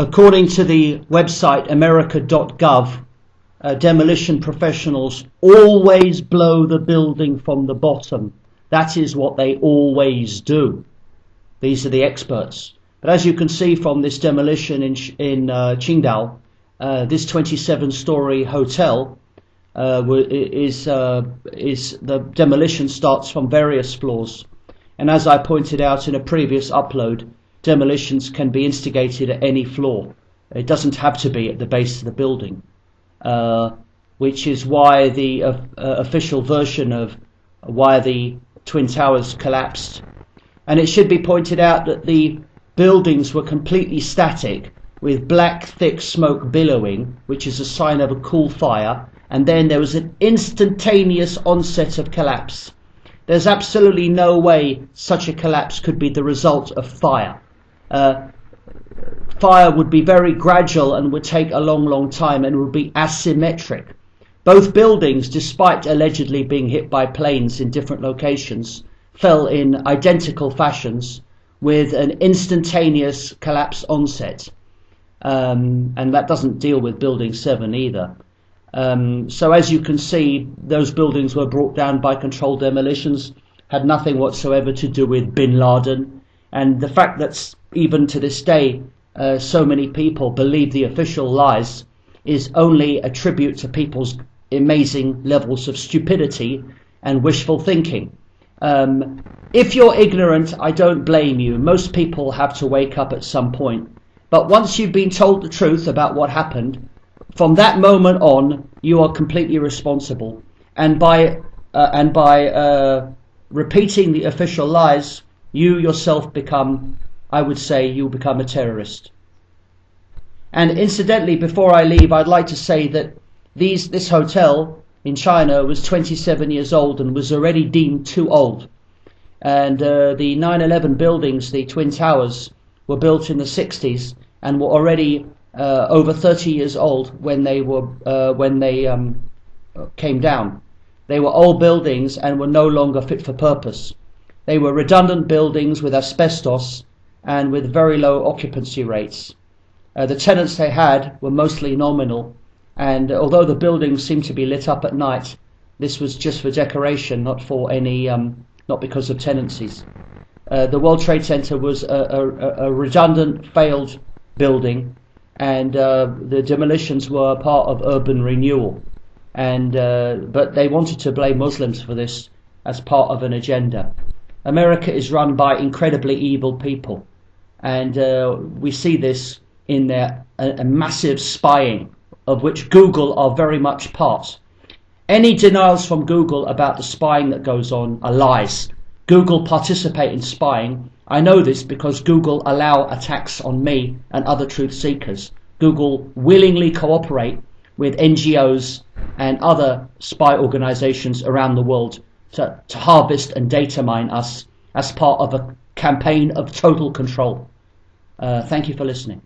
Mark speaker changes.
Speaker 1: According to the website america.gov, demolition professionals always blow the building from the bottom. That is what they always do. These are the experts. But as you can see from this demolition in Qingdao, this 27-story hotel the demolition starts from various floors. And as I pointed out in a previous upload, demolitions can be instigated at any floor. It doesn't have to be at the base of the building, which is why the official version of why the Twin Towers collapsed. And it should be pointed out that the buildings were completely static, with black thick smoke billowing, which is a sign of a cool fire, and then there was an instantaneous onset of collapse. There's absolutely no way such a collapse could be the result of fire. Fire would be very gradual and would take a long time and would be asymmetric. Both buildings, despite allegedly being hit by planes in different locations, fell in identical fashions with an instantaneous collapse onset. And that doesn't deal with Building 7 either. So as you can see, those buildings were brought down by controlled demolitions, had nothing whatsoever to do with Bin Laden. And the fact that even to this day so many people believe the official lies is only a tribute to people's amazing levels of stupidity and wishful thinking. If you're ignorant, I don't blame you. Most people have to wake up at some point. But once you've been told the truth about what happened, from that moment on, you are completely responsible. And by repeating the official lies, you yourself become, I would say, you become a terrorist. And incidentally, before I leave, I'd like to say that this hotel in China was 27 years old and was already deemed too old. And the 9/11 buildings, the Twin Towers, were built in the 60s and were already over 30 years old when they came down. They were old buildings and were no longer fit for purpose. They were redundant buildings with asbestos and with very low occupancy rates. The tenants they had were mostly nominal, and although the buildings seemed to be lit up at night, this was just for decoration, not for any, not because of tenancies. The World Trade Center was a redundant, failed building, and the demolitions were part of urban renewal. And but they wanted to blame Muslims for this as part of an agenda. America is run by incredibly evil people, and we see this in their a massive spying, of which Google are very much part. Any denials from Google about the spying that goes on are lies. Google participate in spying. I know this because Google allow attacks on me and other truth seekers. Google willingly cooperate with NGOs and other spy organizations around the world to harvest and data mine us as part of a campaign of total control. Thank you for listening.